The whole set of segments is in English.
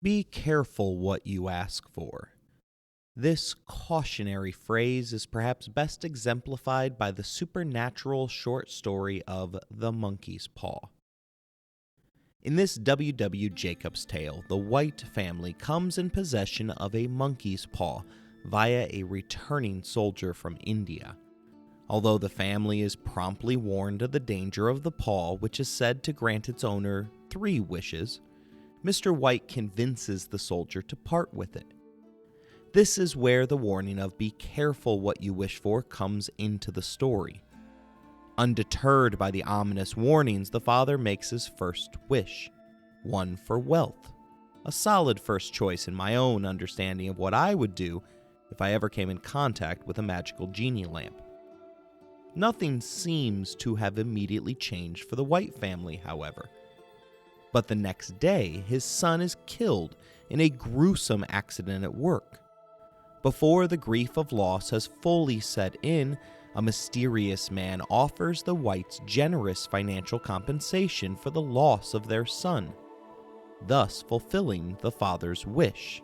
Be careful what you ask for. This cautionary phrase is perhaps best exemplified by the supernatural short story of The Monkey's Paw. In this W. Jacobs tale, the White family comes in possession of a monkey's paw via a returning soldier from India. Although the family is promptly warned of the danger of the paw, which is said to grant its owner 3 wishes, Mr. White convinces the soldier to part with it. This is where the warning of be careful what you wish for comes into the story. Undeterred by the ominous warnings, the father makes his first wish, one for wealth, a solid first choice in my own understanding of what I would do if I ever came in contact with a magical genie lamp. Nothing seems to have immediately changed for the White family, however. But the next day, his son is killed in a gruesome accident at work. Before the grief of loss has fully set in, a mysterious man offers the Whites generous financial compensation for the loss of their son, thus fulfilling the father's wish.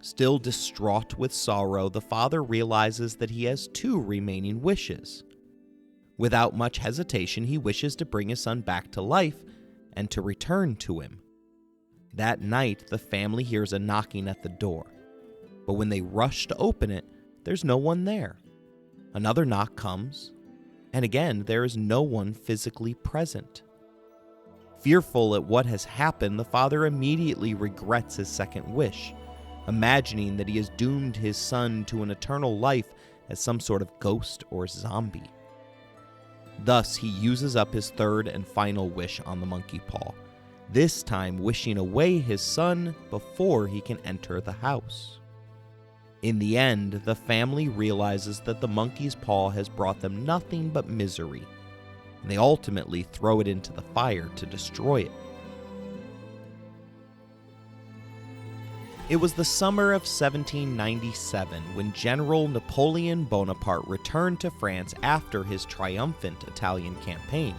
Still distraught with sorrow, the father realizes that he has 2 remaining wishes. Without much hesitation, he wishes to bring his son back to life and to return to him. That night, the family hears a knocking at the door, but when they rush to open it, there's no one there. Another knock comes, and again there is no one physically present. Fearful at what has happened, the father immediately regrets his second wish, imagining that he has doomed his son to an eternal life as some sort of ghost or zombie. Thus, he uses up his third and final wish on the monkey paw, this time wishing away his son before he can enter the house. In the end, the family realizes that the monkey's paw has brought them nothing but misery, and they ultimately throw it into the fire to destroy it. It was the summer of 1797 when General Napoleon Bonaparte returned to France after his triumphant Italian campaign.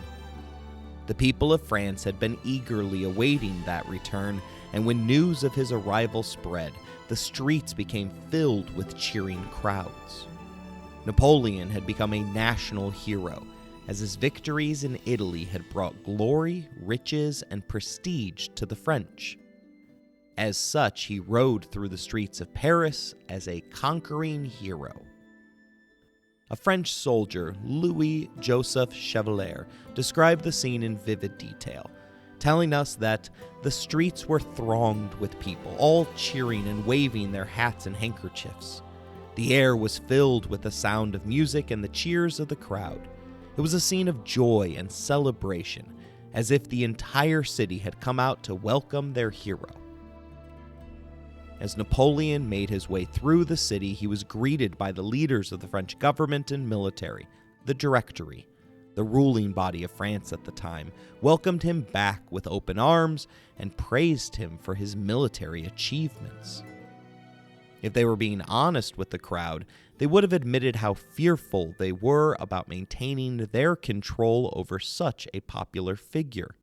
The people of France had been eagerly awaiting that return, and when news of his arrival spread, the streets became filled with cheering crowds. Napoleon had become a national hero, as his victories in Italy had brought glory, riches, and prestige to the French. As such, he rode through the streets of Paris as a conquering hero. A French soldier, Louis-Joseph Chevalier, described the scene in vivid detail, telling us that the streets were thronged with people, all cheering and waving their hats and handkerchiefs. The air was filled with the sound of music and the cheers of the crowd. It was a scene of joy and celebration, as if the entire city had come out to welcome their hero. As Napoleon made his way through the city, he was greeted by the leaders of the French government and military. The Directory, the ruling body of France at the time, welcomed him back with open arms and praised him for his military achievements. If they were being honest with the crowd, they would have admitted how fearful they were about maintaining their control over such a popular figure.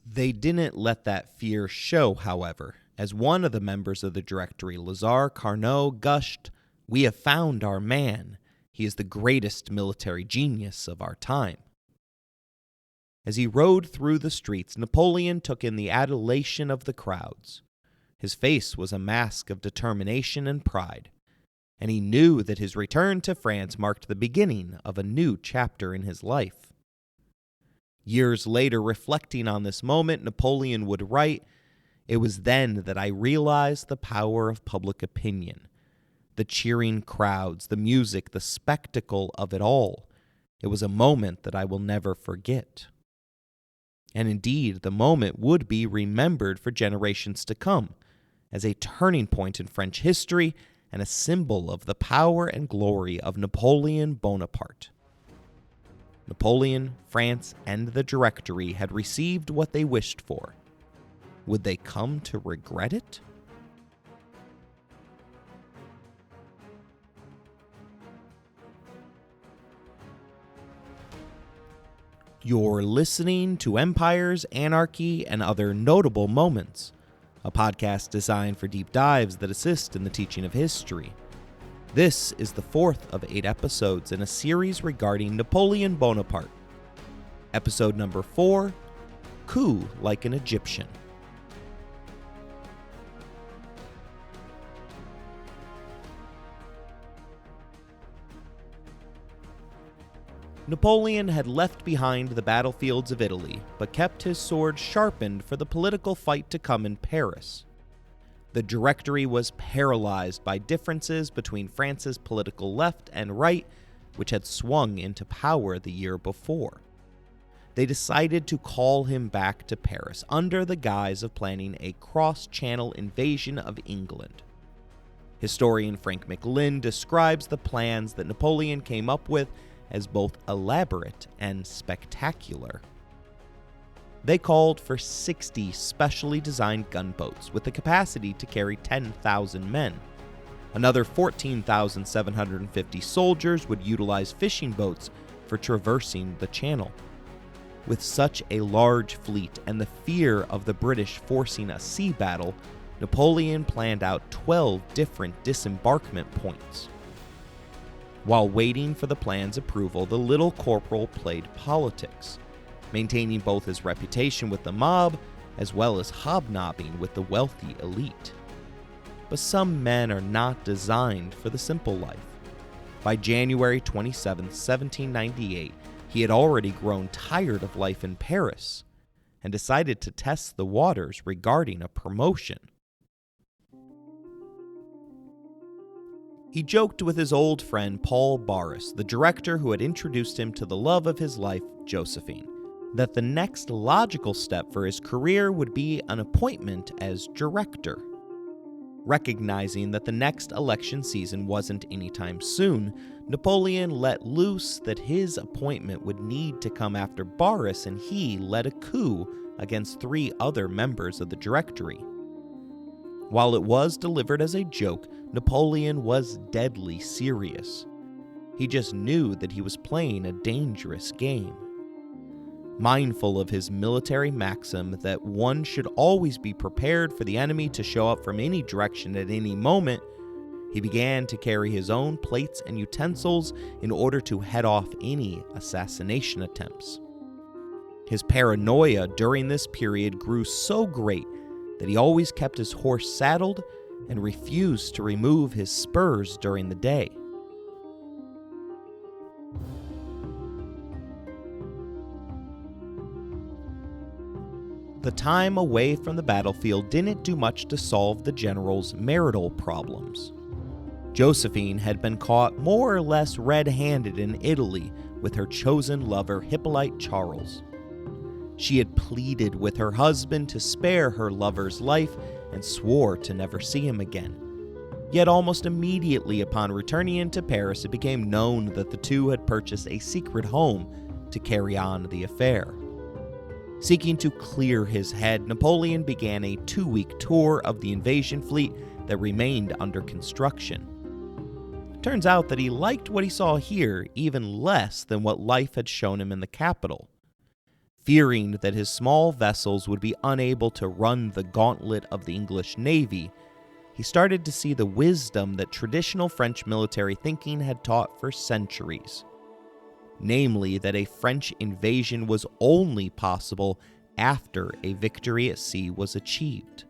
They didn't let that fear show, however, as one of the members of the Directory, Lazare Carnot, gushed, "We have found our man. He is the greatest military genius of our time." As he rode through the streets, Napoleon took in the adulation of the crowds. His face was a mask of determination and pride, and he knew that his return to France marked the beginning of a new chapter in his life. Years later, reflecting on this moment, Napoleon would write, "It was then that I realized the power of public opinion. The cheering crowds, the music, the spectacle of it all. It was a moment that I will never forget." And indeed, the moment would be remembered for generations to come, as a turning point in French history and a symbol of the power and glory of Napoleon Bonaparte. Napoleon, France, and the Directory had received what they wished for. Would they come to regret it? You're listening to Empires, Anarchy, and Other Notable Moments, a podcast designed for deep dives that assist in the teaching of history. This is the fourth of 8 episodes in a series regarding Napoleon Bonaparte. Episode number 4, Coup Like an Egyptian. Napoleon had left behind the battlefields of Italy, but kept his sword sharpened for the political fight to come in Paris. The Directory was paralyzed by differences between France's political left and right, which had swung into power the year before. They decided to call him back to Paris under the guise of planning a cross-channel invasion of England. Historian Frank McLynn describes the plans that Napoleon came up with as both elaborate and spectacular. They called for 60 specially designed gunboats with the capacity to carry 10,000 men. Another 14,750 soldiers would utilize fishing boats for traversing the channel. With such a large fleet and the fear of the British forcing a sea battle, Napoleon planned out 12 different disembarkment points. While waiting for the plan's approval, the little corporal played politics, maintaining both his reputation with the mob as well as hobnobbing with the wealthy elite. But some men are not designed for the simple life. By January 27, 1798, he had already grown tired of life in Paris and decided to test the waters regarding a promotion. He joked with his old friend Paul Barras, the director who had introduced him to the love of his life, Josephine, that the next logical step for his career would be an appointment as director. Recognizing that the next election season wasn't anytime soon, Napoleon let loose that his appointment would need to come after Barras and he led a coup against 3 other members of the Directory. While it was delivered as a joke, Napoleon was deadly serious. He just knew that he was playing a dangerous game. Mindful of his military maxim that one should always be prepared for the enemy to show up from any direction at any moment, he began to carry his own plates and utensils in order to head off any assassination attempts. His paranoia during this period grew so great that he always kept his horse saddled and refused to remove his spurs during the day. The time away from the battlefield didn't do much to solve the general's marital problems. Josephine had been caught more or less red-handed in Italy with her chosen lover Hippolyte Charles. She had pleaded with her husband to spare her lover's life and swore to never see him again. Yet almost immediately upon returning into Paris, it became known that the two had purchased a secret home to carry on the affair. Seeking to clear his head, Napoleon began a 2-week tour of the invasion fleet that remained under construction. It turns out that he liked what he saw here even less than what life had shown him in the capital. Fearing that his small vessels would be unable to run the gauntlet of the English Navy, he started to see the wisdom that traditional French military thinking had taught for centuries. Namely, that a French invasion was only possible after a victory at sea was achieved.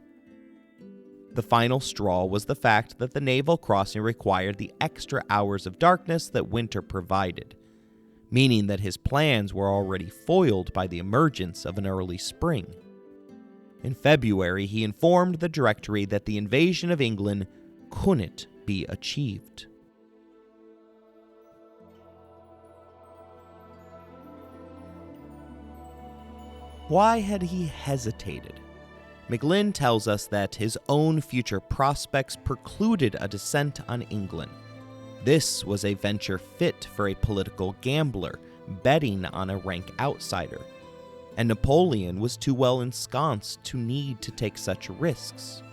The final straw was the fact that the naval crossing required the extra hours of darkness that winter provided, meaning that his plans were already foiled by the emergence of an early spring. In February, he informed the Directory that the invasion of England couldn't be achieved. Why had he hesitated? McLynn tells us that his own future prospects precluded a descent on England. This was a venture fit for a political gambler, betting on a rank outsider, and Napoleon was too well ensconced to need to take such risks.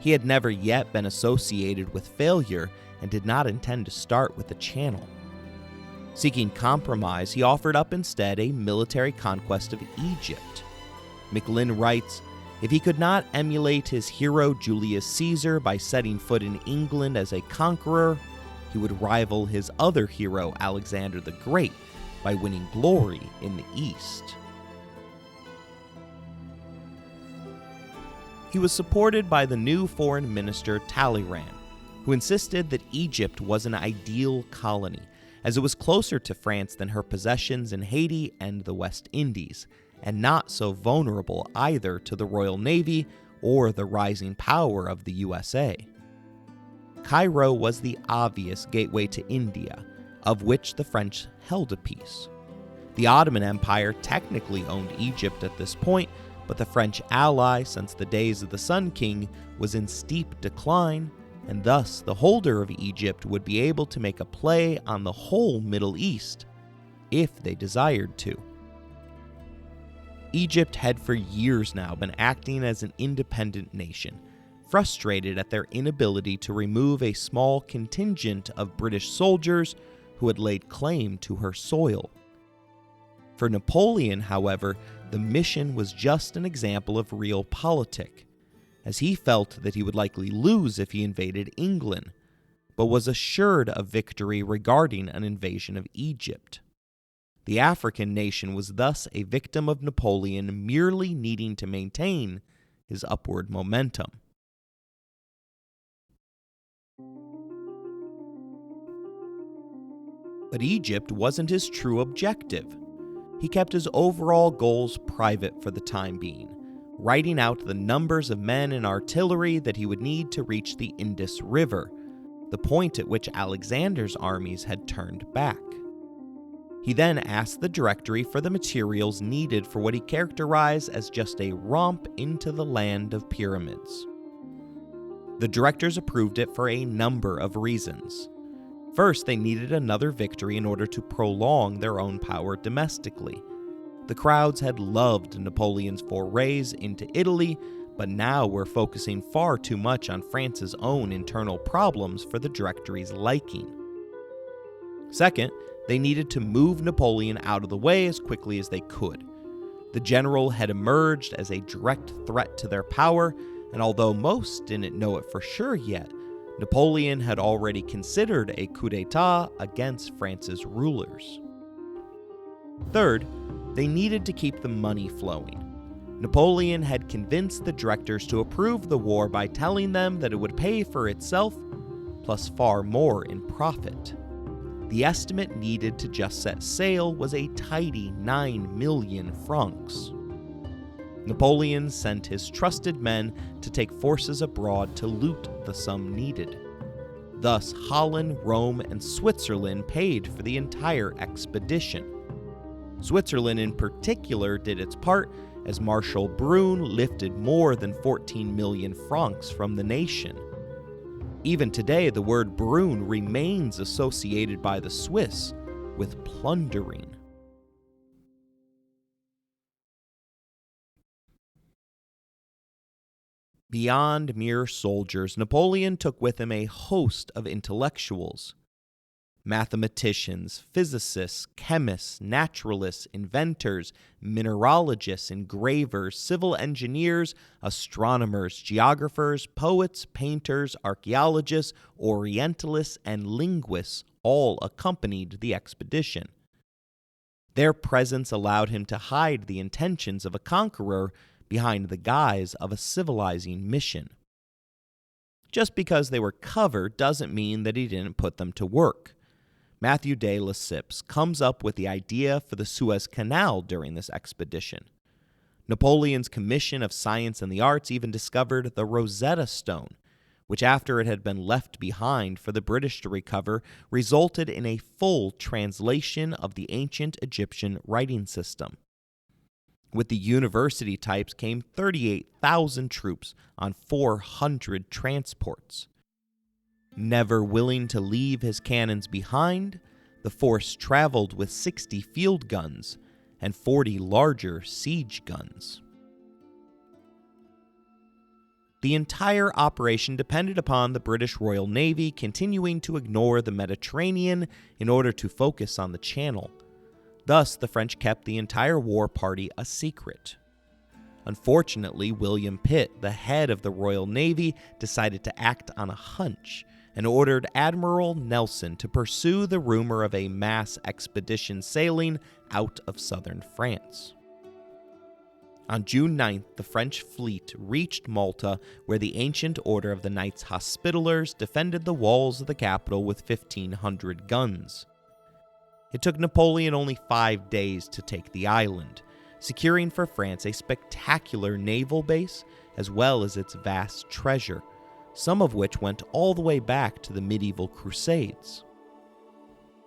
He had never yet been associated with failure and did not intend to start with the channel. Seeking compromise, he offered up instead a military conquest of Egypt. Macklin writes, if he could not emulate his hero Julius Caesar by setting foot in England as a conqueror, he would rival his other hero Alexander the Great by winning glory in the East. He was supported by the new foreign minister Talleyrand, who insisted that Egypt was an ideal colony, as it was closer to France than her possessions in Haiti and the West Indies, and not so vulnerable either to the Royal Navy or the rising power of the USA. Cairo was the obvious gateway to India, of which the French held a piece. The Ottoman Empire technically owned Egypt at this point, but the French ally since the days of the Sun King was in steep decline, and thus the holder of Egypt would be able to make a play on the whole Middle East, if they desired to. Egypt had for years now been acting as an independent nation, frustrated at their inability to remove a small contingent of British soldiers who had laid claim to her soil. For Napoleon, however, the mission was just an example of realpolitik, as he felt that he would likely lose if he invaded England, but was assured of victory regarding an invasion of Egypt. The African nation was thus a victim of Napoleon merely needing to maintain his upward momentum. But Egypt wasn't his true objective. He kept his overall goals private for the time being, writing out the numbers of men and artillery that he would need to reach the Indus River, the point at which Alexander's armies had turned back. He then asked the Directory for the materials needed for what he characterized as just a romp into the land of pyramids. The directors approved it for a number of reasons. First, they needed another victory in order to prolong their own power domestically. The crowds had loved Napoleon's forays into Italy, but now were focusing far too much on France's own internal problems for the Directory's liking. Second, they needed to move Napoleon out of the way as quickly as they could. The general had emerged as a direct threat to their power, and although most didn't know it for sure yet, Napoleon had already considered a coup d'etat against France's rulers. Third, they needed to keep the money flowing. Napoleon had convinced the directors to approve the war by telling them that it would pay for itself, plus far more in profit. The estimate needed to just set sail was a tidy 9 million francs. Napoleon sent his trusted men to take forces abroad to loot the sum needed. Thus, Holland, Rome, and Switzerland paid for the entire expedition. Switzerland in particular did its part, as Marshal Brune lifted more than 14 million francs from the nation. Even today, the word Brune remains associated by the Swiss with plundering. Beyond mere soldiers, Napoleon took with him a host of intellectuals. Mathematicians, physicists, chemists, naturalists, inventors, mineralogists, engravers, civil engineers, astronomers, geographers, poets, painters, archaeologists, orientalists, and linguists all accompanied the expedition. Their presence allowed him to hide the intentions of a conqueror behind the guise of a civilizing mission. Just because they were covered doesn't mean that he didn't put them to work. Matthew de Lesseps comes up with the idea for the Suez Canal during this expedition. Napoleon's Commission of Science and the Arts even discovered the Rosetta Stone, which after it had been left behind for the British to recover, resulted in a full translation of the ancient Egyptian writing system. With the university types came 38,000 troops on 400 transports. Never willing to leave his cannons behind, the force traveled with 60 field guns and 40 larger siege guns. The entire operation depended upon the British Royal Navy continuing to ignore the Mediterranean in order to focus on the Channel. Thus, the French kept the entire war party a secret. Unfortunately, William Pitt, the head of the Royal Navy, decided to act on a hunch and ordered Admiral Nelson to pursue the rumor of a mass expedition sailing out of southern France. On June 9th, the French fleet reached Malta, where the ancient order of the Knights Hospitallers defended the walls of the capital with 1,500 guns. It took Napoleon only 5 days to take the island, securing for France a spectacular naval base as well as its vast treasure, some of which went all the way back to the medieval Crusades.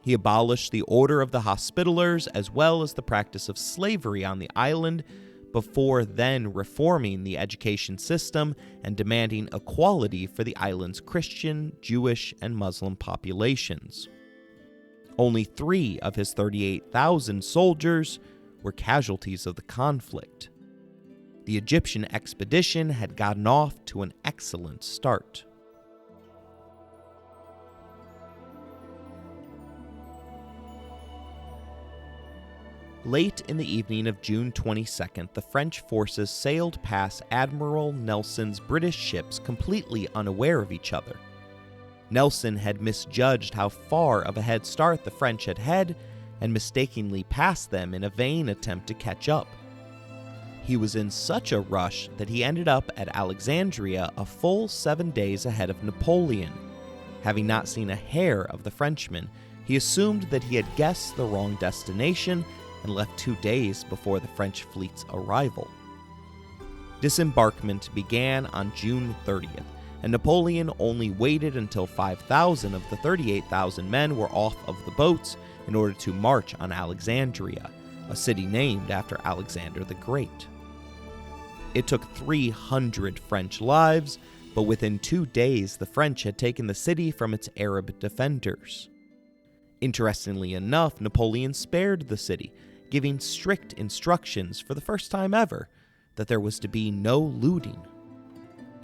He abolished the Order of the Hospitallers as well as the practice of slavery on the island, before then reforming the education system and demanding equality for the island's Christian, Jewish, and Muslim populations. Only 3 of his 38,000 soldiers were casualties of the conflict. The Egyptian expedition had gotten off to an excellent start. Late in the evening of June 22nd, the French forces sailed past Admiral Nelson's British ships completely unaware of each other. Nelson had misjudged how far of a head start the French had had and mistakenly passed them in a vain attempt to catch up. He was in such a rush that he ended up at Alexandria a full 7 days ahead of Napoleon. Having not seen a hair of the Frenchman, he assumed that he had guessed the wrong destination and left 2 days before the French fleet's arrival. Disembarkment began on June 30th, and Napoleon only waited until 5,000 of the 38,000 men were off of the boats in order to march on Alexandria, a city named after Alexander the Great. It took 300 French lives, but within 2 days the French had taken the city from its Arab defenders. Interestingly enough, Napoleon spared the city, giving strict instructions for the first time ever that there was to be no looting.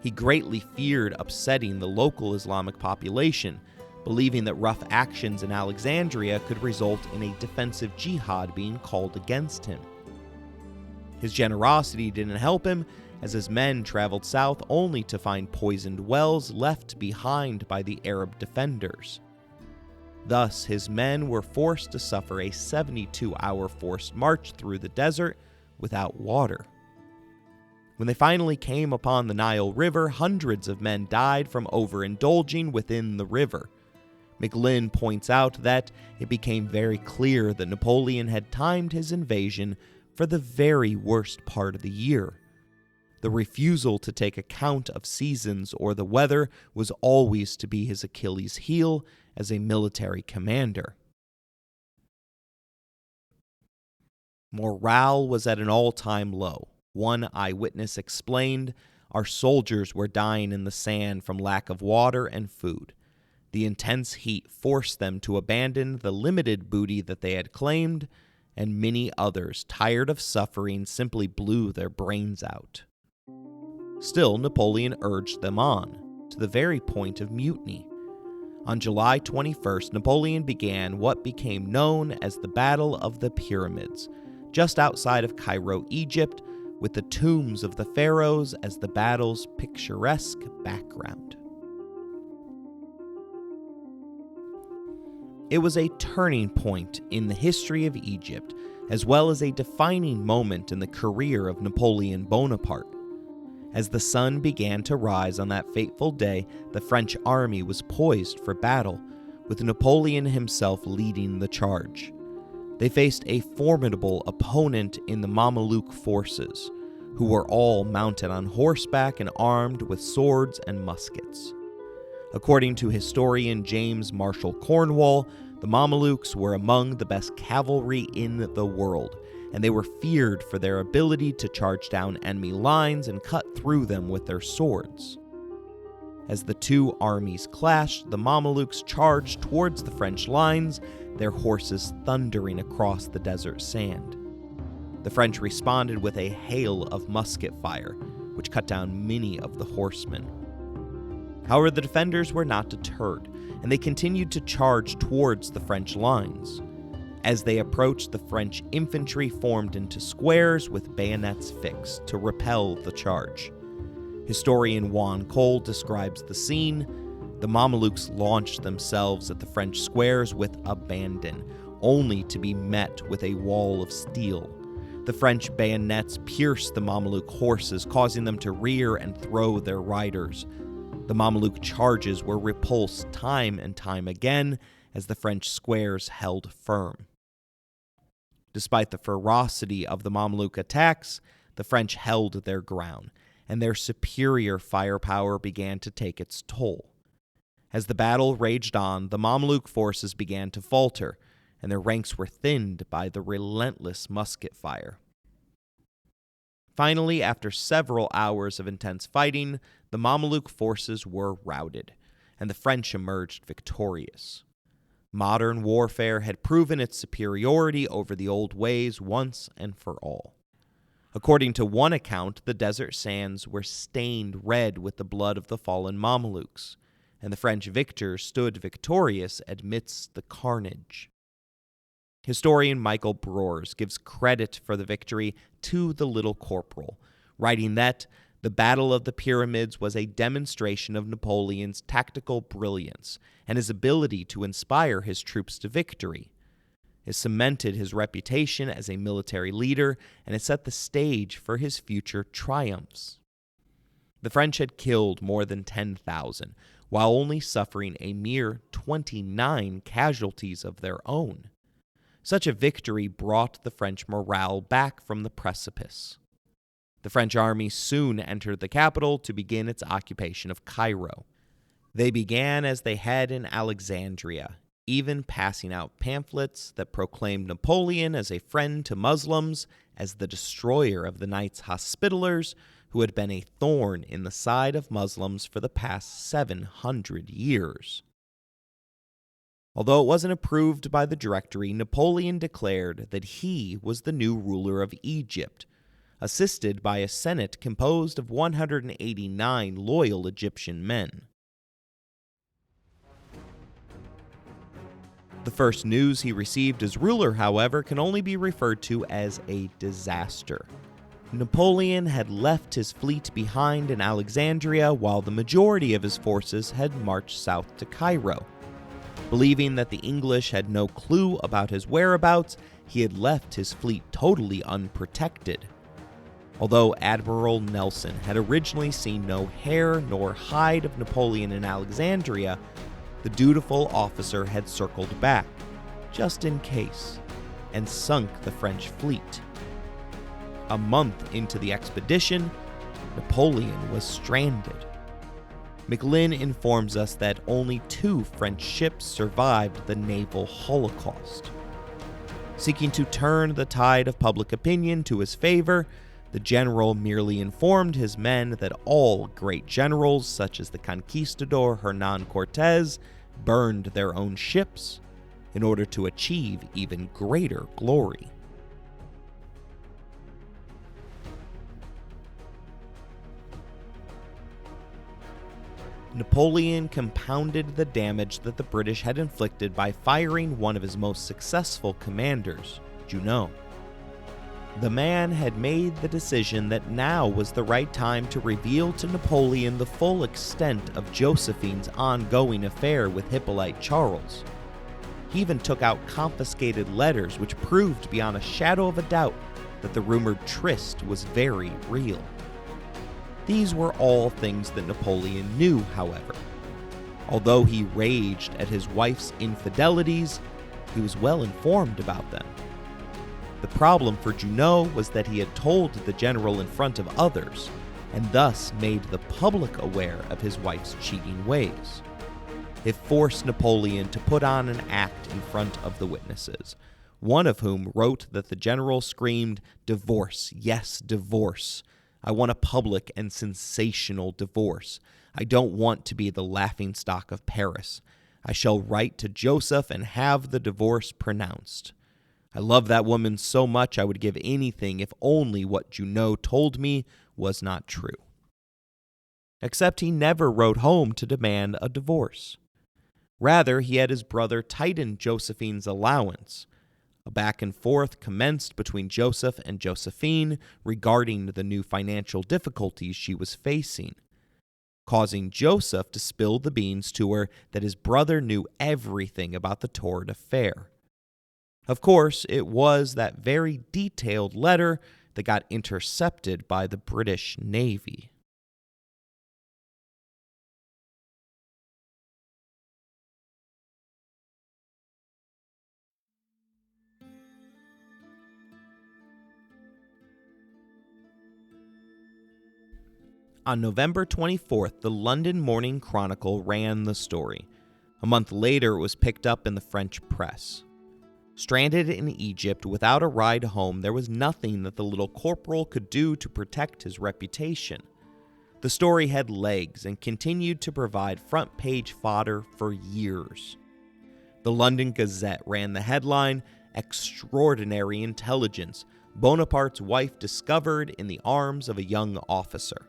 He greatly feared upsetting the local Islamic population, believing that rough actions in Alexandria could result in a defensive jihad being called against him. His generosity didn't help him, as his men traveled south only to find poisoned wells left behind by the Arab defenders. Thus, his men were forced to suffer a 72-hour forced march through the desert without water. When they finally came upon the Nile River, hundreds of men died from overindulging within the river. McLean points out that it became very clear that Napoleon had timed his invasion for the very worst part of the year. The refusal to take account of seasons or the weather was always to be his Achilles' heel as a military commander. Morale was at an all-time low. One eyewitness explained, "Our soldiers were dying in the sand from lack of water and food. The intense heat forced them to abandon the limited booty that they had claimed, and many others, tired of suffering, simply blew their brains out." Still, Napoleon urged them on, to the very point of mutiny. On July 21st, Napoleon began what became known as the Battle of the Pyramids, just outside of Cairo, Egypt, with the tombs of the pharaohs as the battle's picturesque background. It was a turning point in the history of Egypt, as well as a defining moment in the career of Napoleon Bonaparte. As the sun began to rise on that fateful day, the French army was poised for battle, with Napoleon himself leading the charge. They faced a formidable opponent in the Mameluke forces, who were all mounted on horseback and armed with swords and muskets. According to historian James Marshall Cornwall, the Mamelukes were among the best cavalry in the world, and they were feared for their ability to charge down enemy lines and cut through them with their swords. As the two armies clashed, the Mamelukes charged towards the French lines, their horses thundering across the desert sand. The French responded with a hail of musket fire, which cut down many of the horsemen. However, the defenders were not deterred, and they continued to charge towards the French lines. As they approached, the French infantry formed into squares with bayonets fixed to repel the charge. Historian Juan Cole describes the scene. The Mamelukes launched themselves at the French squares with abandon, only to be met with a wall of steel. The French bayonets pierced the Mameluke horses, causing them to rear and throw their riders. The Mameluke charges were repulsed time and time again as the French squares held firm. Despite the ferocity of the Mameluke attacks, the French held their ground, and their superior firepower began to take its toll. As the battle raged on, the Mameluke forces began to falter, and their ranks were thinned by the relentless musket fire. Finally, after several hours of intense fighting, the Mameluke forces were routed, and the French emerged victorious. Modern warfare had proven its superiority over the old ways once and for all. According to one account, the desert sands were stained red with the blood of the fallen Mamelukes, and the French victors stood victorious amidst the carnage. Historian Michael Broers gives credit for the victory to the Little Corporal, writing that the Battle of the Pyramids was a demonstration of Napoleon's tactical brilliance and his ability to inspire his troops to victory. It cemented his reputation as a military leader, and it set the stage for his future triumphs. The French had killed more than 10,000, while only suffering a mere 29 casualties of their own. Such a victory brought the French morale back from the precipice. The French army soon entered the capital to begin its occupation of Cairo. They began as they had in Alexandria, even passing out pamphlets that proclaimed Napoleon as a friend to Muslims, as the destroyer of the Knights Hospitallers, who had been a thorn in the side of Muslims for the past 700 years. Although it wasn't approved by the Directory, Napoleon declared that he was the new ruler of Egypt, assisted by a Senate composed of 189 loyal Egyptian men. The first news he received as ruler, however, can only be referred to as a disaster. Napoleon had left his fleet behind in Alexandria while the majority of his forces had marched south to Cairo. Believing that the English had no clue about his whereabouts, he had left his fleet totally unprotected. Although Admiral Nelson had originally seen no hair nor hide of Napoleon in Alexandria, the dutiful officer had circled back, just in case, and sunk the French fleet. A month into the expedition, Napoleon was stranded. McLean informs us that only 2 French ships survived the naval holocaust. Seeking to turn the tide of public opinion to his favor, the general merely informed his men that all great generals, such as the conquistador Hernan Cortés, burned their own ships in order to achieve even greater glory. Napoleon compounded the damage that the British had inflicted by firing one of his most successful commanders, Junot. The man had made the decision that now was the right time to reveal to Napoleon the full extent of Josephine's ongoing affair with Hippolyte Charles. He even took out confiscated letters which proved beyond a shadow of a doubt that the rumored tryst was very real. These were all things that Napoleon knew, however. Although he raged at his wife's infidelities, he was well informed about them. The problem for Junot was that he had told the general in front of others, and thus made the public aware of his wife's cheating ways. It forced Napoleon to put on an act in front of the witnesses, one of whom wrote that the general screamed, "Divorce, yes, divorce. I want a public and sensational divorce. I don't want to be the laughingstock of Paris. I shall write to Joseph and have the divorce pronounced. I love that woman so much I would give anything if only what Junot told me was not true." except he never wrote home to demand a divorce. Rather, he had his brother tighten Josephine's allowance. A back and forth commenced between Joseph and Josephine regarding the new financial difficulties she was facing, causing Joseph to spill the beans to her that his brother knew everything about the torrid affair. Of course, it was that very detailed letter that got intercepted by the British Navy. On November 24th, the London Morning Chronicle ran the story. A month later, it was picked up in the French press. Stranded in Egypt without a ride home, there was nothing that the little corporal could do to protect his reputation. The story had legs and continued to provide front-page fodder for years. The London Gazette ran the headline, "Extraordinary Intelligence, Bonaparte's wife discovered in the arms of a young officer."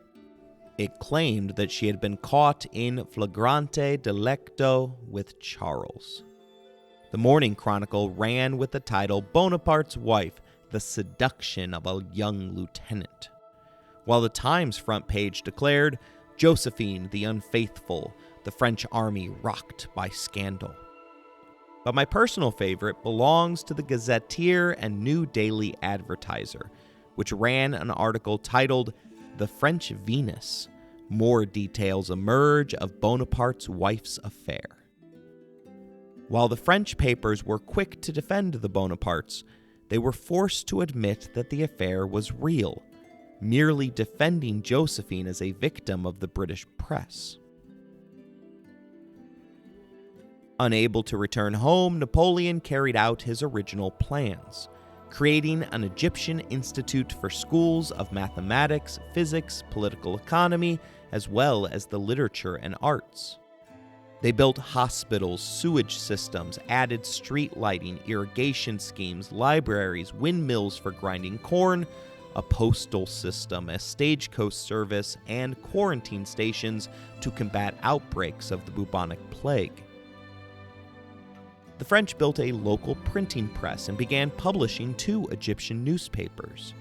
It claimed that she had been caught in flagrante delicto with Charles. The Morning Chronicle ran with the title, "Bonaparte's Wife, the Seduction of a Young Lieutenant," while the Times front page declared, "Josephine the Unfaithful, the French army rocked by scandal." But my personal favorite belongs to the Gazetteer and New Daily Advertiser, which ran an article titled, "The French Venus. More details emerge of Bonaparte's wife's affair." While the French papers were quick to defend the Bonapartes, they were forced to admit that the affair was real, merely defending Josephine as a victim of the British press. Unable to return home, Napoleon carried out his original plans, creating an Egyptian institute for schools of mathematics, physics, political economy, as well as the literature and arts. They built hospitals, sewage systems, added street lighting, irrigation schemes, libraries, windmills for grinding corn, a postal system, a stagecoach service, and quarantine stations to combat outbreaks of the bubonic plague. The French built a local printing press and began publishing 2 Egyptian newspapers.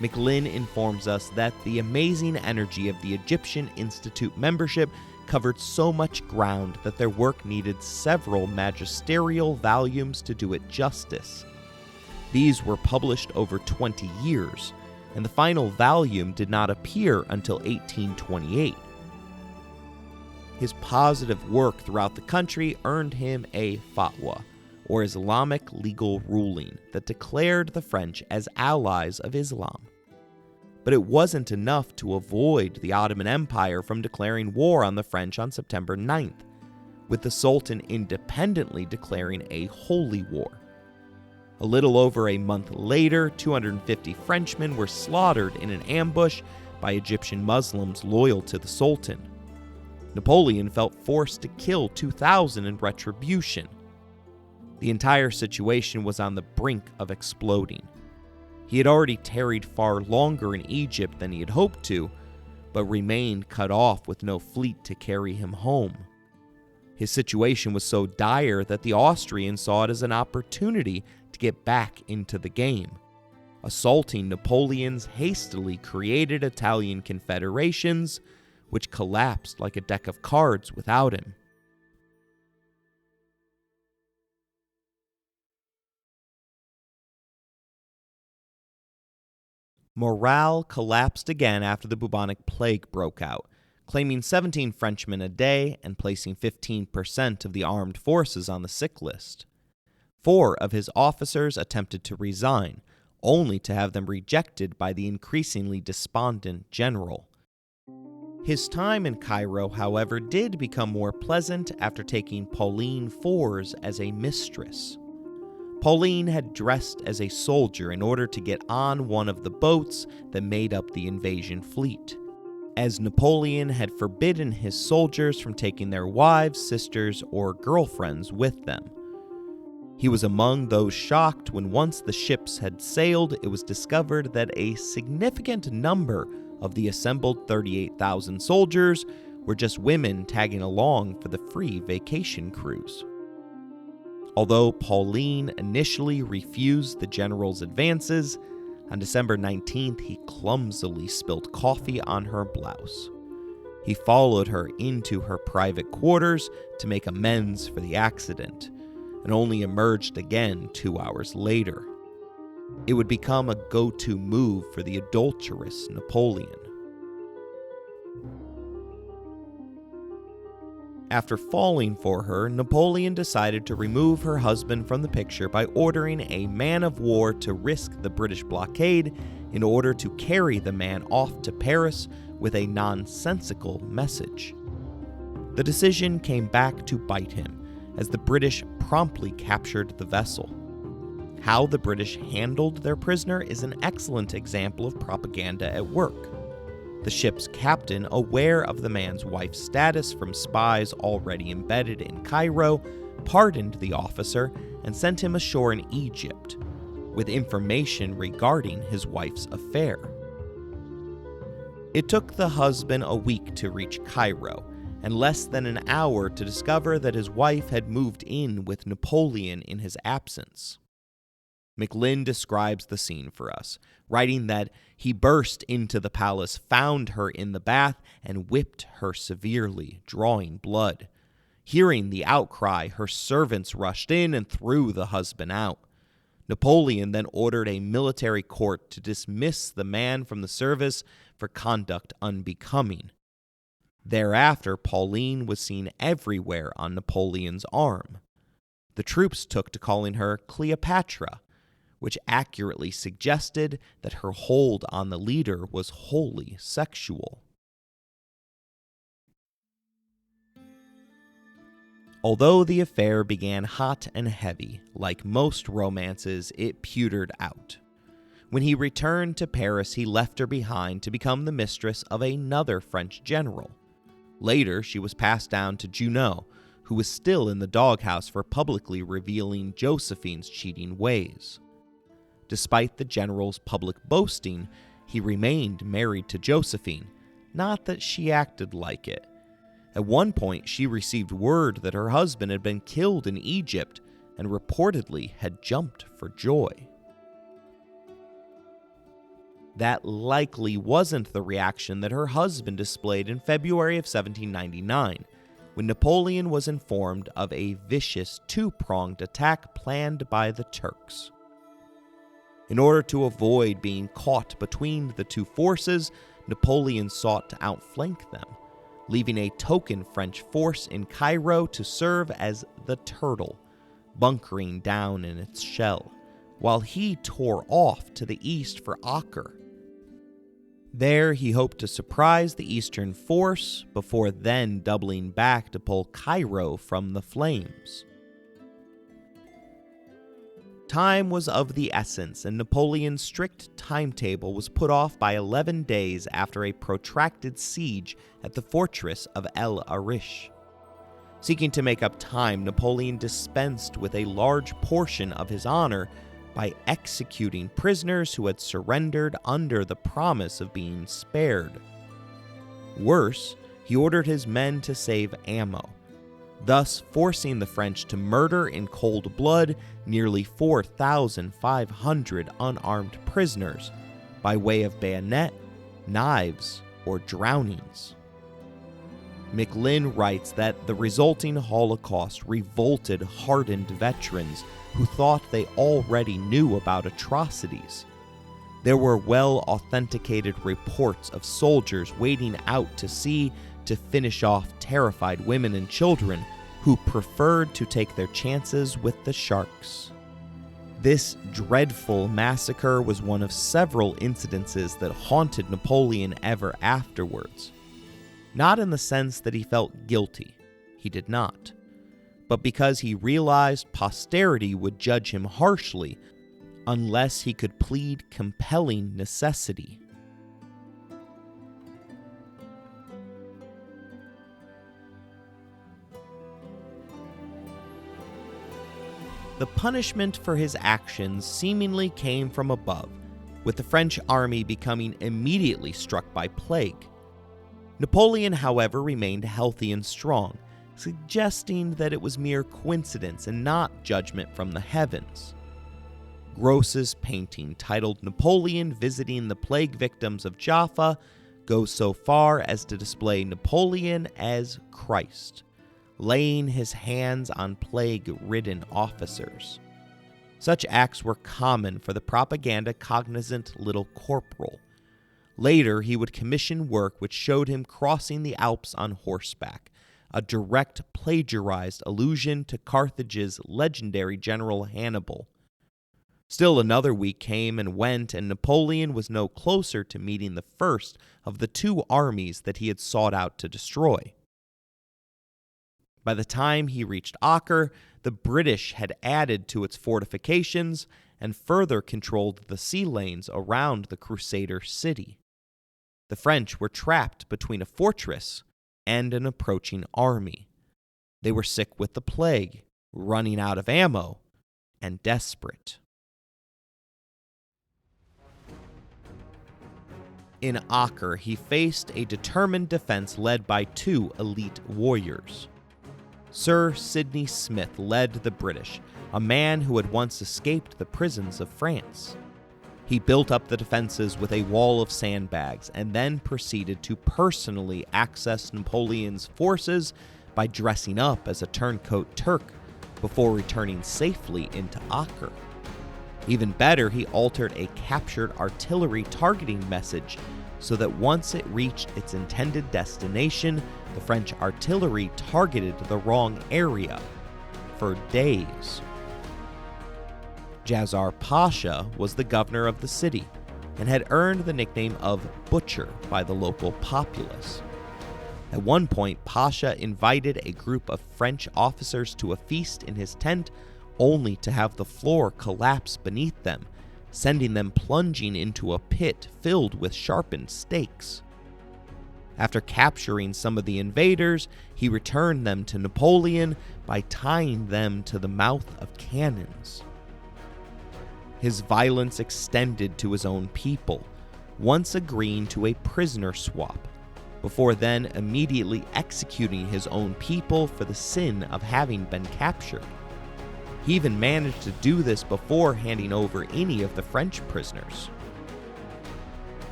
McLinn informs us that the amazing energy of the Egyptian Institute membership covered so much ground that their work needed several magisterial volumes to do it justice. These were published over 20 years, and the final volume did not appear until 1828. His positive work throughout the country earned him a fatwa, or Islamic legal ruling, that declared the French as allies of Islam. But it wasn't enough to avoid the Ottoman Empire from declaring war on the French on September 9th, with the Sultan independently declaring a holy war. A little over a month later, 250 Frenchmen were slaughtered in an ambush by Egyptian Muslims loyal to the Sultan. Napoleon felt forced to kill 2,000 in retribution. The entire situation was on the brink of exploding. He had already tarried far longer in Egypt than he had hoped to, but remained cut off with no fleet to carry him home. His situation was so dire that the Austrians saw it as an opportunity to get back into the game, assaulting Napoleon's hastily created Italian confederations, which collapsed like a deck of cards without him. Morale collapsed again after the bubonic plague broke out, claiming 17 Frenchmen a day and placing 15% of the armed forces on the sick list. 4 of his officers attempted to resign, only to have them rejected by the increasingly despondent general. His time in Cairo, however, did become more pleasant after taking Pauline Fors as a mistress. Pauline had dressed as a soldier in order to get on one of the boats that made up the invasion fleet, as Napoleon had forbidden his soldiers from taking their wives, sisters, or girlfriends with them. He was among those shocked when once the ships had sailed, it was discovered that a significant number Of the assembled 38,000 soldiers were just women tagging along for the free vacation cruise. Although Pauline initially refused the general's advances, on December 19th he clumsily spilled coffee on her blouse. He followed her into her private quarters to make amends for the accident, and only emerged again 2 hours later. It would become a go-to move for the adulterous Napoleon. After falling for her, Napoleon decided to remove her husband from the picture by ordering a man of war to risk the British blockade in order to carry the man off to Paris with a nonsensical message. The decision came back to bite him, as the British promptly captured the vessel. How the British handled their prisoner is an excellent example of propaganda at work. The ship's captain, aware of the man's wife's status from spies already embedded in Cairo, pardoned the officer and sent him ashore in Egypt, with information regarding his wife's affair. It took the husband a week to reach Cairo, and less than an hour to discover that his wife had moved in with Napoleon in his absence. Macklin describes the scene for us, writing that he burst into the palace, found her in the bath, and whipped her severely, drawing blood. Hearing the outcry, her servants rushed in and threw the husband out. Napoleon then ordered a military court to dismiss the man from the service for conduct unbecoming. Thereafter, Pauline was seen everywhere on Napoleon's arm. The troops took to calling her Cleopatra, which accurately suggested that her hold on the leader was wholly sexual. Although the affair began hot and heavy, like most romances, it petered out. When he returned to Paris, he left her behind to become the mistress of another French general. Later, she was passed down to Junot, who was still in the doghouse for publicly revealing Josephine's cheating ways. Despite the general's public boasting, he remained married to Josephine, not that she acted like it. At one point, she received word that her husband had been killed in Egypt and reportedly had jumped for joy. That likely wasn't the reaction that her husband displayed in February of 1799, when Napoleon was informed of a vicious two-pronged attack planned by the Turks. In order to avoid being caught between the two forces, Napoleon sought to outflank them, leaving a token French force in Cairo to serve as the turtle, bunkering down in its shell, while he tore off to the east for Acre. There he hoped to surprise the eastern force before then doubling back to pull Cairo from the flames. Time was of the essence, and Napoleon's strict timetable was put off by 11 days after a protracted siege at the fortress of El Arish. Seeking to make up time, Napoleon dispensed with a large portion of his honor by executing prisoners who had surrendered under the promise of being spared. Worse, he ordered his men to save ammo, thus forcing the French to murder in cold blood nearly 4,500 unarmed prisoners by way of bayonet, knives, or drownings. Macklin writes that the resulting Holocaust revolted hardened veterans who thought they already knew about atrocities. There were well-authenticated reports of soldiers wading out to sea to finish off terrified women and children who preferred to take their chances with the sharks. This dreadful massacre was one of several incidences that haunted Napoleon ever afterwards. Not in the sense that he felt guilty, he did not, but because he realized posterity would judge him harshly unless he could plead compelling necessity. The punishment for his actions seemingly came from above, with the French army becoming immediately struck by plague. Napoleon, however, remained healthy and strong, suggesting that it was mere coincidence and not judgment from the heavens. Gross's painting, titled Napoleon Visiting the Plague Victims of Jaffa, goes so far as to display Napoleon as Christ, laying his hands on plague-ridden officers. Such acts were common for the propaganda-cognizant little corporal. Later, he would commission work which showed him crossing the Alps on horseback, a direct plagiarized allusion to Carthage's legendary general Hannibal. Still another week came and went, and Napoleon was no closer to meeting the first of the two armies that he had sought out to destroy. By the time he reached Acre, the British had added to its fortifications and further controlled the sea lanes around the Crusader city. The French were trapped between a fortress and an approaching army. They were sick with the plague, running out of ammo, and desperate. In Acre, he faced a determined defense led by two elite warriors. Sir Sidney Smith led the British, a man who had once escaped the prisons of France. He built up the defenses with a wall of sandbags and then proceeded to personally access Napoleon's forces by dressing up as a turncoat Turk before returning safely into Acre. Even better, he altered a captured artillery targeting message so that once it reached its intended destination, the French artillery targeted the wrong area for days. Djazar Pasha was the governor of the city and had earned the nickname of Butcher by the local populace. At one point, Pasha invited a group of French officers to a feast in his tent, only to have the floor collapse beneath them, sending them plunging into a pit filled with sharpened stakes. After capturing some of the invaders, he returned them to Napoleon by tying them to the mouth of cannons. His violence extended to his own people, once agreeing to a prisoner swap, before then immediately executing his own people for the sin of having been captured. He even managed to do this before handing over any of the French prisoners.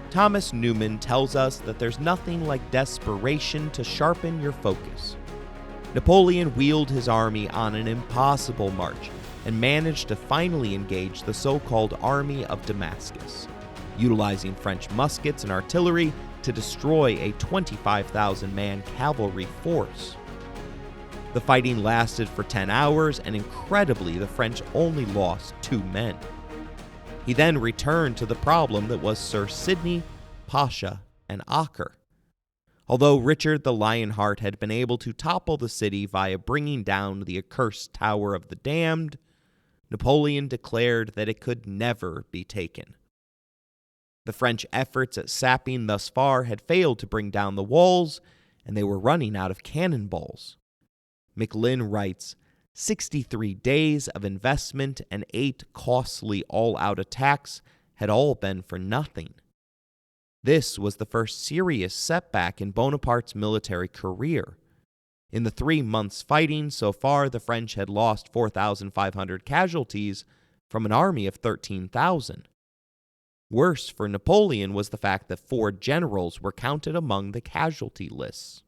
Thomas Newman tells us that there's nothing like desperation to sharpen your focus. Napoleon wheeled his army on an impossible march and managed to finally engage the so-called Army of Damascus, utilizing French muskets and artillery to destroy a 25,000-man cavalry force. The fighting lasted for 10 hours, and incredibly, the French only lost 2 men. He then returned to the problem that was Sir Sidney, Pasha, and Acre. Although Richard the Lionheart had been able to topple the city via bringing down the accursed Tower of the Damned, Napoleon declared that it could never be taken. The French efforts at sapping thus far had failed to bring down the walls, and they were running out of cannonballs. McLean writes, 63 days of investment and 8 costly all-out attacks had all been for nothing. This was the first serious setback in Bonaparte's military career. In the 3 months fighting so far, the French had lost 4,500 casualties from an army of 13,000. Worse for Napoleon was the fact that 4 generals were counted among the casualty lists.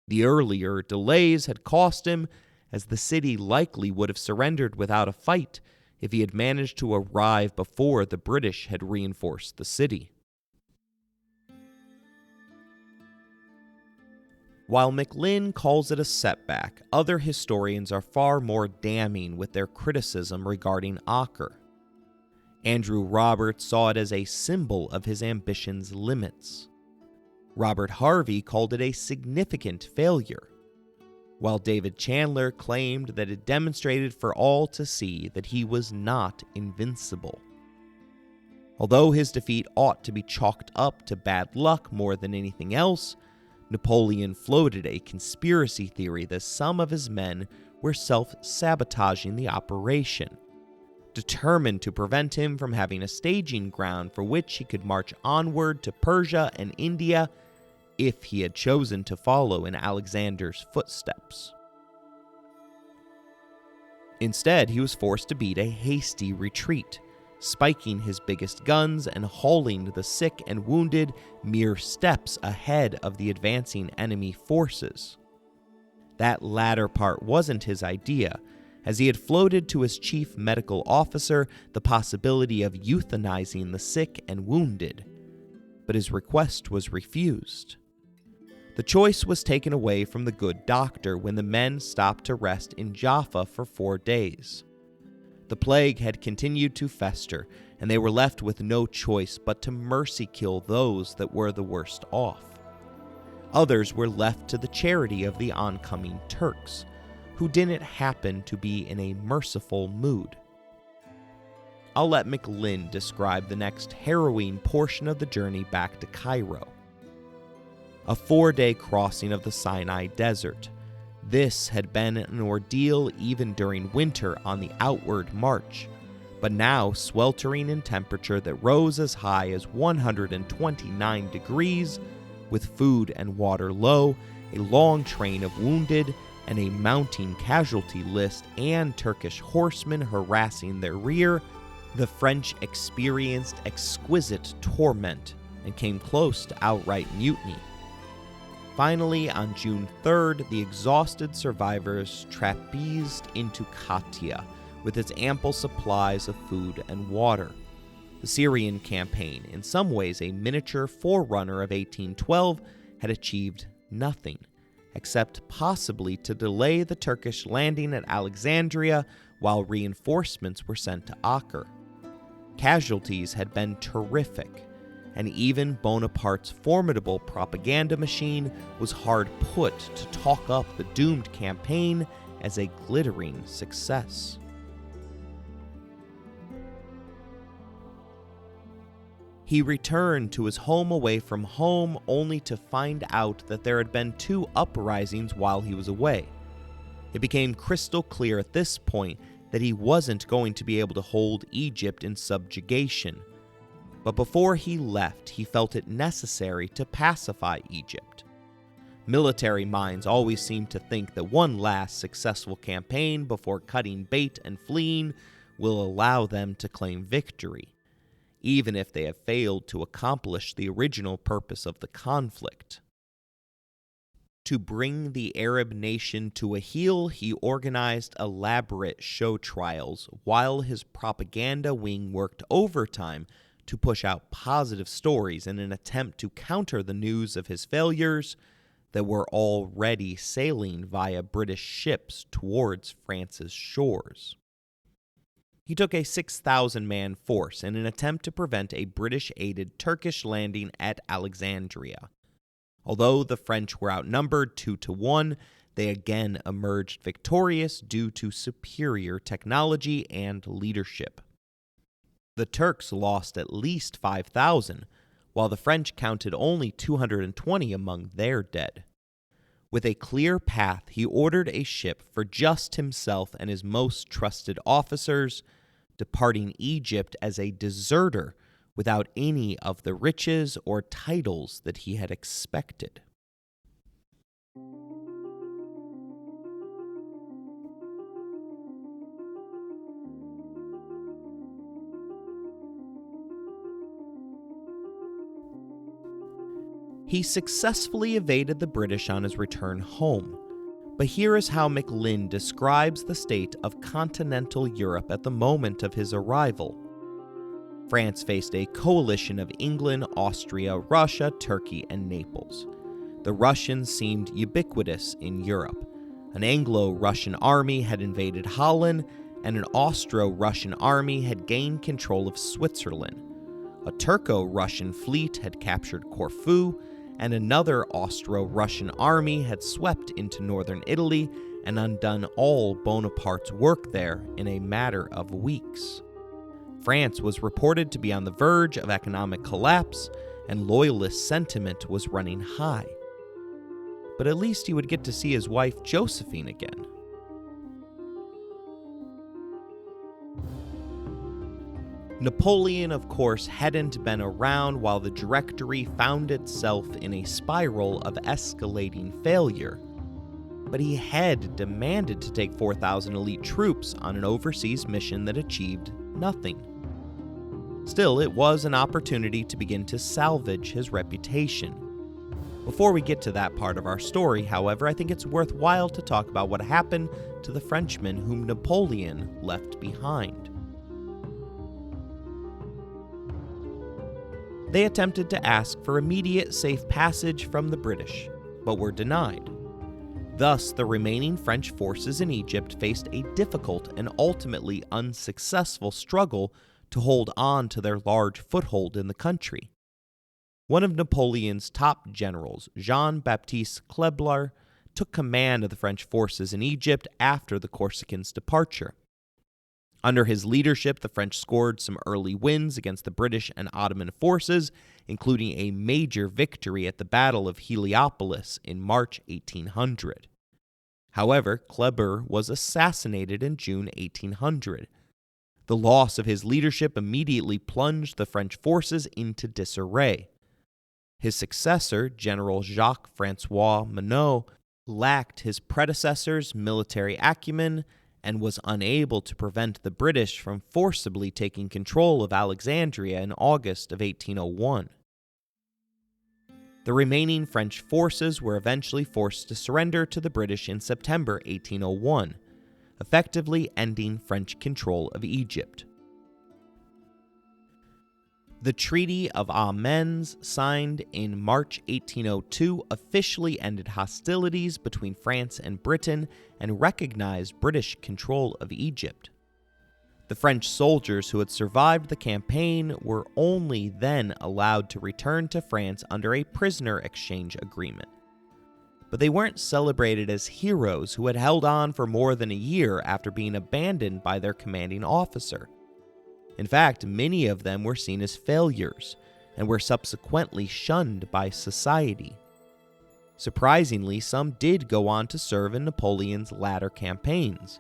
The earlier delays had cost him, as the city likely would have surrendered without a fight if he had managed to arrive before the British had reinforced the city. While McLean calls it a setback, other historians are far more damning with their criticism regarding Acre. Andrew Roberts saw it as a symbol of his ambition's limits. Robert Harvey called it a significant failure, while David Chandler claimed that it demonstrated for all to see that he was not invincible. Although his defeat ought to be chalked up to bad luck more than anything else, Napoleon floated a conspiracy theory that some of his men were self-sabotaging the operation. determined to prevent him from having a staging ground for which he could march onward to Persia and India if he had chosen to follow in Alexander's footsteps. Instead, he was forced to beat a hasty retreat, spiking his biggest guns and hauling the sick and wounded mere steps ahead of the advancing enemy forces. That latter part wasn't his idea, as he had floated to his chief medical officer the possibility of euthanizing the sick and wounded, but his request was refused. The choice was taken away from the good doctor when the men stopped to rest in Jaffa for 4 days. The plague had continued to fester, and they were left with no choice but to mercy kill those that were the worst off. Others were left to the charity of the oncoming Turks, who didn't happen to be in a merciful mood. I'll let McLynn describe the next harrowing portion of the journey back to Cairo. A 4-day crossing of the Sinai Desert. This had been an ordeal even during winter on the outward march, but now sweltering in temperature that rose as high as 129 degrees, with food and water low, a long train of wounded, and a mounting casualty list and Turkish horsemen harassing their rear, the French experienced exquisite torment and came close to outright mutiny. Finally, on June 3rd, the exhausted survivors trapezed into Katia with its ample supplies of food and water. The Syrian campaign, in some ways a miniature forerunner of 1812, had achieved nothing, except possibly to delay the Turkish landing at Alexandria while reinforcements were sent to Acre. Casualties had been terrific, and even Bonaparte's formidable propaganda machine was hard put to talk up the doomed campaign as a glittering success. He returned to his home away from home only to find out that there had been 2 uprisings while he was away. It became crystal clear at this point that he wasn't going to be able to hold Egypt in subjugation. But before he left, he felt it necessary to pacify Egypt. Military minds always seem to think that one last successful campaign before cutting bait and fleeing will allow them to claim victory, even if they have failed to accomplish the original purpose of the conflict. To bring the Arab nation to a heel, he organized elaborate show trials while his propaganda wing worked overtime to push out positive stories in an attempt to counter the news of his failures that were already sailing via British ships towards France's shores. He took a 6,000-man force in an attempt to prevent a British-aided Turkish landing at Alexandria. Although the French were outnumbered 2-1, they again emerged victorious due to superior technology and leadership. The Turks lost at least 5,000, while the French counted only 220 among their dead. With a clear path, he ordered a ship for just himself and his most trusted officers, departing Egypt as a deserter without any of the riches or titles that he had expected. He successfully evaded the British on his return home, but here is how McLynn describes the state of continental Europe at the moment of his arrival. France faced a coalition of England, Austria, Russia, Turkey, and Naples. The Russians seemed ubiquitous in Europe. An Anglo-Russian army had invaded Holland, and an Austro-Russian army had gained control of Switzerland. A Turco-Russian fleet had captured Corfu, and another Austro-Russian army had swept into northern Italy and undone all Bonaparte's work there in a matter of weeks. France was reported to be on the verge of economic collapse, and loyalist sentiment was running high. But at least he would get to see his wife Josephine again. Napoleon, of course, hadn't been around while the Directory found itself in a spiral of escalating failure. But he had demanded to take 4,000 elite troops on an overseas mission that achieved nothing. Still, it was an opportunity to begin to salvage his reputation. Before we get to that part of our story, however, I think it's worthwhile to talk about what happened to the Frenchmen whom Napoleon left behind. They attempted to ask for immediate safe passage from the British, but were denied. Thus, the remaining French forces in Egypt faced a difficult and ultimately unsuccessful struggle to hold on to their large foothold in the country. One of Napoleon's top generals, Jean-Baptiste Kleber, took command of the French forces in Egypt after the Corsicans' departure. Under his leadership, the French scored some early wins against the British and Ottoman forces, including a major victory at the Battle of Heliopolis in March 1800. However, Kleber was assassinated in June 1800. The loss of his leadership immediately plunged the French forces into disarray. His successor, General Jacques-François Monod, lacked his predecessor's military acumen and was unable to prevent the British from forcibly taking control of Alexandria in August of 1801. The remaining French forces were eventually forced to surrender to the British in September 1801, effectively ending French control of Egypt. The Treaty of Amiens, signed in March 1802, officially ended hostilities between France and Britain and recognized British control of Egypt. The French soldiers who had survived the campaign were only then allowed to return to France under a prisoner exchange agreement. But they weren't celebrated as heroes who had held on for more than a year after being abandoned by their commanding officer. In fact, many of them were seen as failures and were subsequently shunned by society. Surprisingly, some did go on to serve in Napoleon's latter campaigns,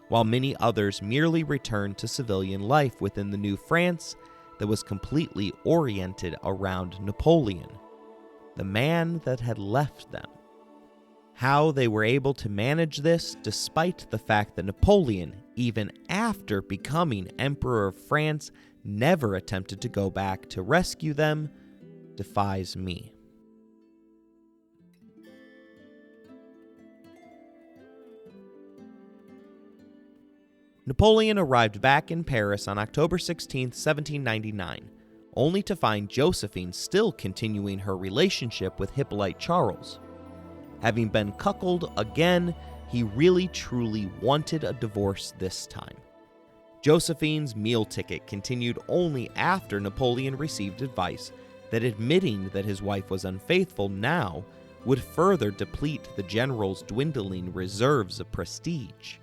while many others merely returned to civilian life within the new France that was completely oriented around Napoleon, the man that had left them. How they were able to manage this, despite the fact that Napoleon, even after becoming Emperor of France, never attempted to go back to rescue them, defies me. Napoleon arrived back in Paris on October 16, 1799, only to find Josephine still continuing her relationship with Hippolyte Charles. Having been cuckolded again, he really truly wanted a divorce this time. Josephine's meal ticket continued only after Napoleon received advice that admitting that his wife was unfaithful now would further deplete the general's dwindling reserves of prestige,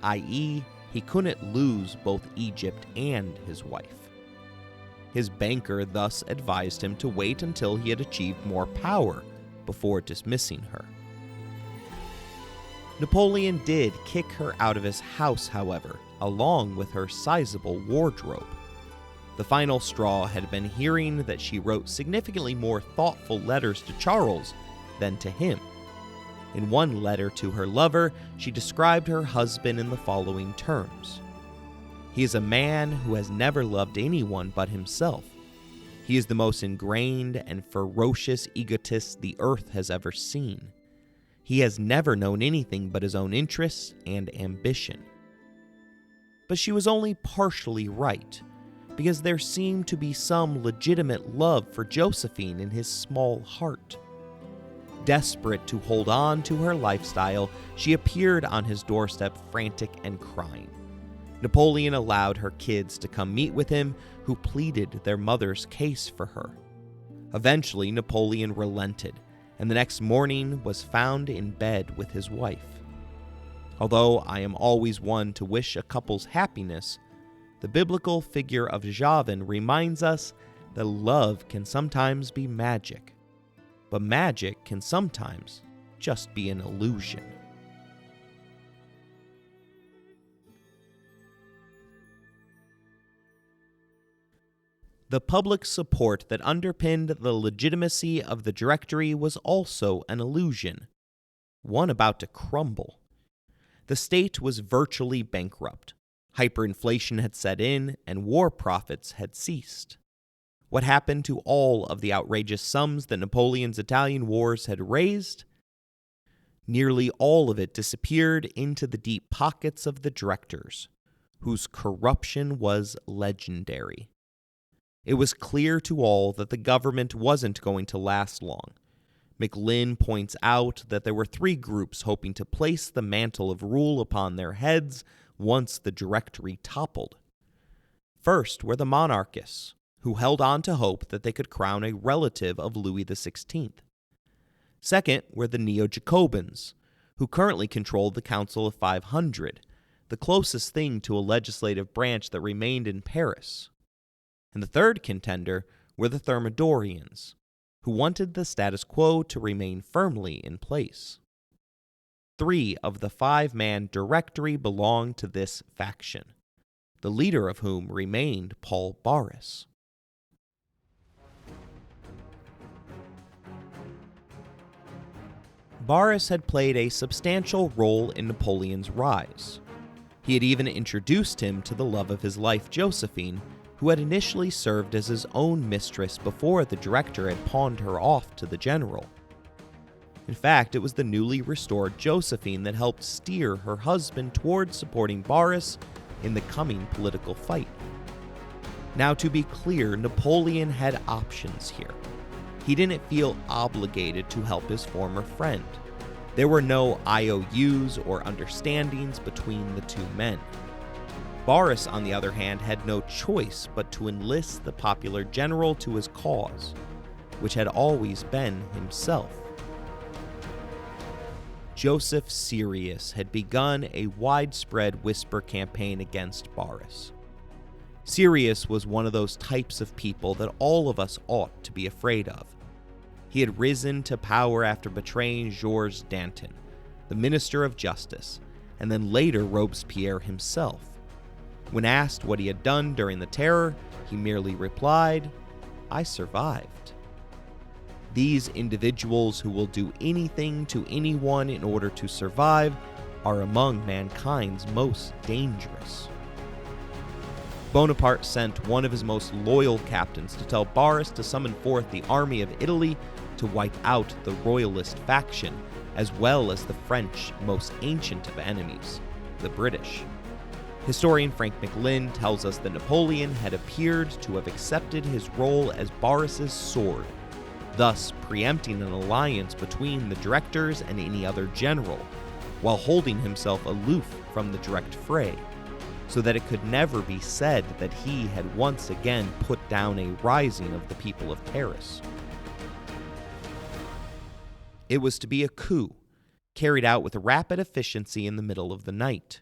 i.e., he couldn't lose both Egypt and his wife. His banker thus advised him to wait until he had achieved more power before dismissing her. Napoleon did kick her out of his house, however, along with her sizable wardrobe. The final straw had been hearing that she wrote significantly more thoughtful letters to Charles than to him. In one letter to her lover, she described her husband in the following terms: "He is a man who has never loved anyone but himself. He is the most ingrained and ferocious egotist the earth has ever seen. He has never known anything but his own interests and ambition." But she was only partially right, because there seemed to be some legitimate love for Josephine in his small heart. Desperate to hold on to her lifestyle, she appeared on his doorstep frantic and crying. Napoleon allowed her kids to come meet with him, who pleaded their mother's case for her. Eventually, Napoleon relented, and the next morning was found in bed with his wife. Although I am always one to wish a couple's happiness, the biblical figure of Javan reminds us that love can sometimes be magic, but magic can sometimes just be an illusion. The public support that underpinned the legitimacy of the Directory was also an illusion, one about to crumble. The state was virtually bankrupt. Hyperinflation had set in, and war profits had ceased. What happened to all of the outrageous sums that Napoleon's Italian wars had raised? Nearly all of it disappeared into the deep pockets of the directors, whose corruption was legendary. It was clear to all that the government wasn't going to last long. McLynn points out that there were three groups hoping to place the mantle of rule upon their heads once the Directory toppled. First were the monarchists, who held on to hope that they could crown a relative of Louis XVI. Second were the Neo-Jacobins, who currently controlled the Council of 500, the closest thing to a legislative branch that remained in Paris. And the third contender were the Thermidorians, who wanted the status quo to remain firmly in place. 3 of the 5-man Directory belonged to this faction, the leader of whom remained Paul Barras. Barras had played a substantial role in Napoleon's rise. He had even introduced him to the love of his life, Josephine, who had initially served as his own mistress before the director had pawned her off to the general. In fact, it was the newly restored Josephine that helped steer her husband towards supporting Barras in the coming political fight. Now, to be clear, Napoleon had options here. He didn't feel obligated to help his former friend. There were no IOUs or understandings between the two men. Barras, on the other hand, had no choice but to enlist the popular general to his cause, which had always been himself. Joseph Sirius had begun a widespread whisper campaign against Barras. Sirius was one of those types of people that all of us ought to be afraid of. He had risen to power after betraying Georges Danton, the Minister of Justice, and then later Robespierre himself. When asked what he had done during the Terror, he merely replied, "I survived." These individuals who will do anything to anyone in order to survive are among mankind's most dangerous. Bonaparte sent one of his most loyal captains to tell Barras to summon forth the army of Italy to wipe out the royalist faction, as well as the French most ancient of enemies, the British. Historian Frank McLynn tells us that Napoleon had appeared to have accepted his role as Barras's sword, thus preempting an alliance between the directors and any other general, while holding himself aloof from the direct fray, so that it could never be said that he had once again put down a rising of the people of Paris. It was to be a coup, carried out with rapid efficiency in the middle of the night.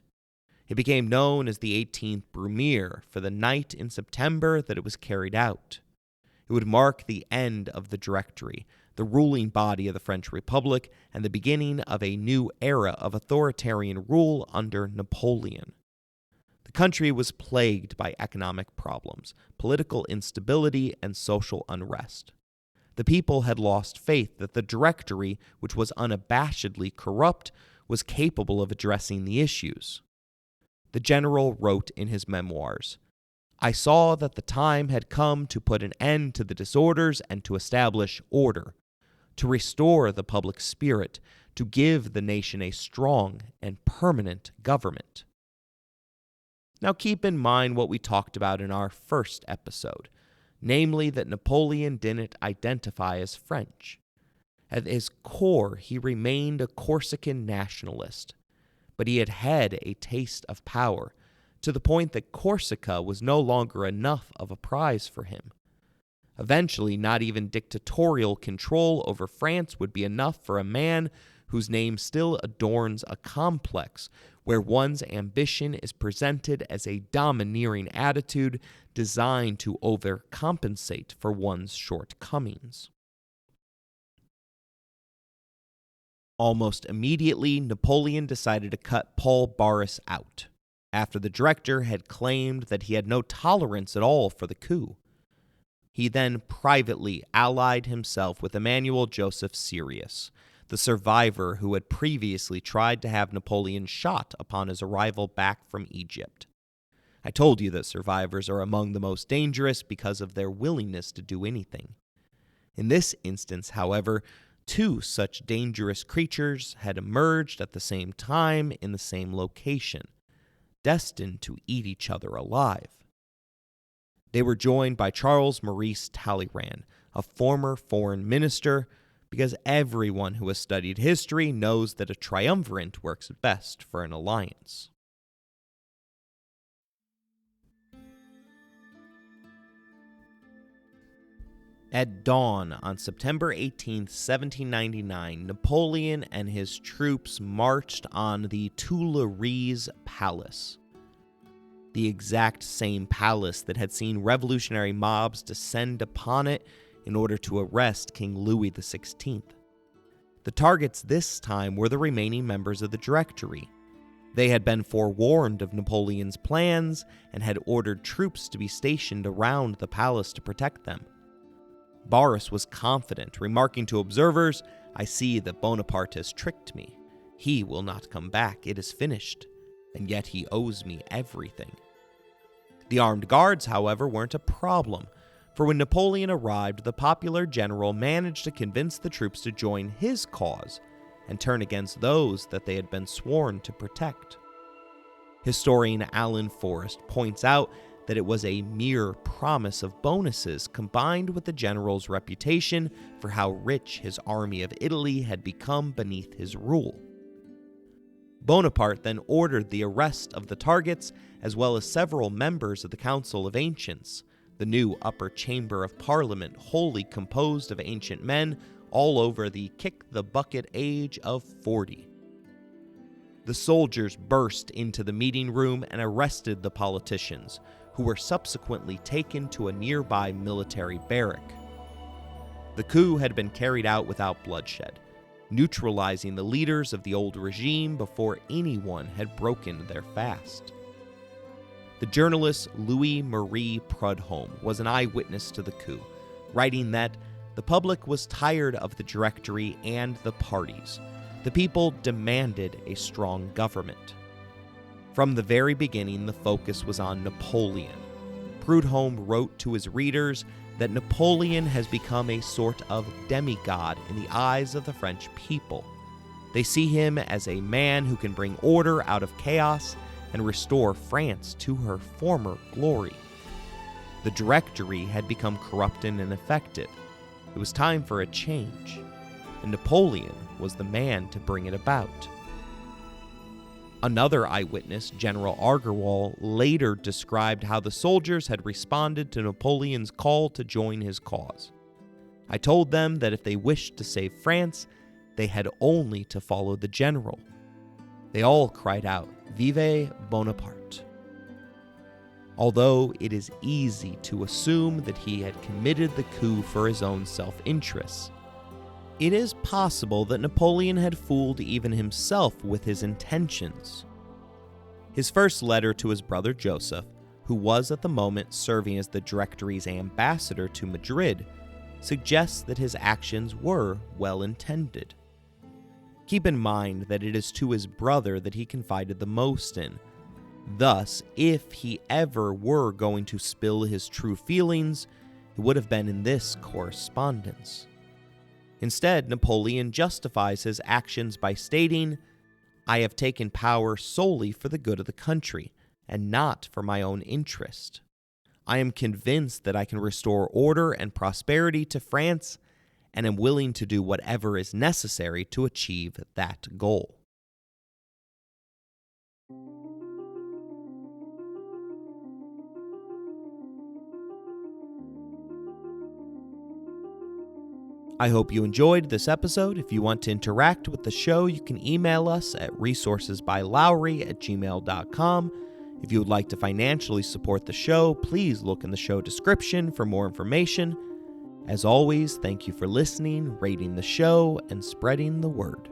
It became known as the 18th Brumaire for the night in September that it was carried out. It would mark the end of the Directory, the ruling body of the French Republic, and the beginning of a new era of authoritarian rule under Napoleon. The country was plagued by economic problems, political instability, and social unrest. The people had lost faith that the Directory, which was unabashedly corrupt, was capable of addressing the issues. The general wrote in his memoirs, "I saw that the time had come to put an end to the disorders and to establish order, to restore the public spirit, to give the nation a strong and permanent government." Now keep in mind what we talked about in our first episode, namely that Napoleon didn't identify as French. At his core, he remained a Corsican nationalist, but he had had a taste of power, to the point that Corsica was no longer enough of a prize for him. Eventually, not even dictatorial control over France would be enough for a man whose name still adorns a complex where one's ambition is presented as a domineering attitude designed to overcompensate for one's shortcomings. Almost immediately, Napoleon decided to cut Paul Barras out, after the director had claimed that he had no tolerance at all for the coup. He then privately allied himself with Emmanuel Joseph Sirius, the survivor who had previously tried to have Napoleon shot upon his arrival back from Egypt. I told you that survivors are among the most dangerous because of their willingness to do anything. In this instance, however, two such dangerous creatures had emerged at the same time in the same location, destined to eat each other alive. They were joined by Charles Maurice Talleyrand, a former foreign minister, because everyone who has studied history knows that a triumvirate works best for an alliance. At dawn on September 18, 1799, Napoleon and his troops marched on the Tuileries Palace, the exact same palace that had seen revolutionary mobs descend upon it in order to arrest King Louis XVI. The targets this time were the remaining members of the Directory. They had been forewarned of Napoleon's plans and had ordered troops to be stationed around the palace to protect them. Boris was confident, remarking to observers, "I see that Bonaparte has tricked me. He will not come back. It is finished. And yet he owes me everything." The armed guards, however, weren't a problem, for when Napoleon arrived, the popular general managed to convince the troops to join his cause and turn against those that they had been sworn to protect. Historian Alan Forrest points out that it was a mere promise of bonuses combined with the general's reputation for how rich his army of Italy had become beneath his rule. Bonaparte then ordered the arrest of the targets as well as several members of the Council of Ancients, the new upper chamber of Parliament wholly composed of ancient men all over the kick-the-bucket age of 40. The soldiers burst into the meeting room and arrested the politicians, who were subsequently taken to a nearby military barrack. The coup had been carried out without bloodshed, neutralizing the leaders of the old regime before anyone had broken their fast. The journalist Louis-Marie Prudhomme was an eyewitness to the coup, writing that the public was tired of the Directory and the parties. The people demanded a strong government. From the very beginning, the focus was on Napoleon. Prudhomme wrote to his readers that Napoleon has become a sort of demigod in the eyes of the French people. They see him as a man who can bring order out of chaos and restore France to her former glory. The Directory had become corrupt and ineffective. It was time for a change, and Napoleon was the man to bring it about. Another eyewitness, General Argerwall, later described how the soldiers had responded to Napoleon's call to join his cause. "I told them that if they wished to save France, they had only to follow the general. They all cried out, 'Vive Bonaparte!' Although it is easy to assume that he had committed the coup for his own self-interests, it is possible that Napoleon had fooled even himself with his intentions. His first letter to his brother Joseph, who was at the moment serving as the Directory's ambassador to Madrid, suggests that his actions were well-intended. Keep in mind that it is to his brother that he confided the most in. Thus, if he ever were going to spill his true feelings, it would have been in this correspondence. Instead, Napoleon justifies his actions by stating, "I have taken power solely for the good of the country, and not for my own interest. I am convinced that I can restore order and prosperity to France, and am willing to do whatever is necessary to achieve that goal." I hope you enjoyed this episode. If you want to interact with the show, you can email us at resourcesbylowery@gmail.com. If you would like to financially support the show, please look in the show description for more information. As always, thank you for listening, rating the show, and spreading the word.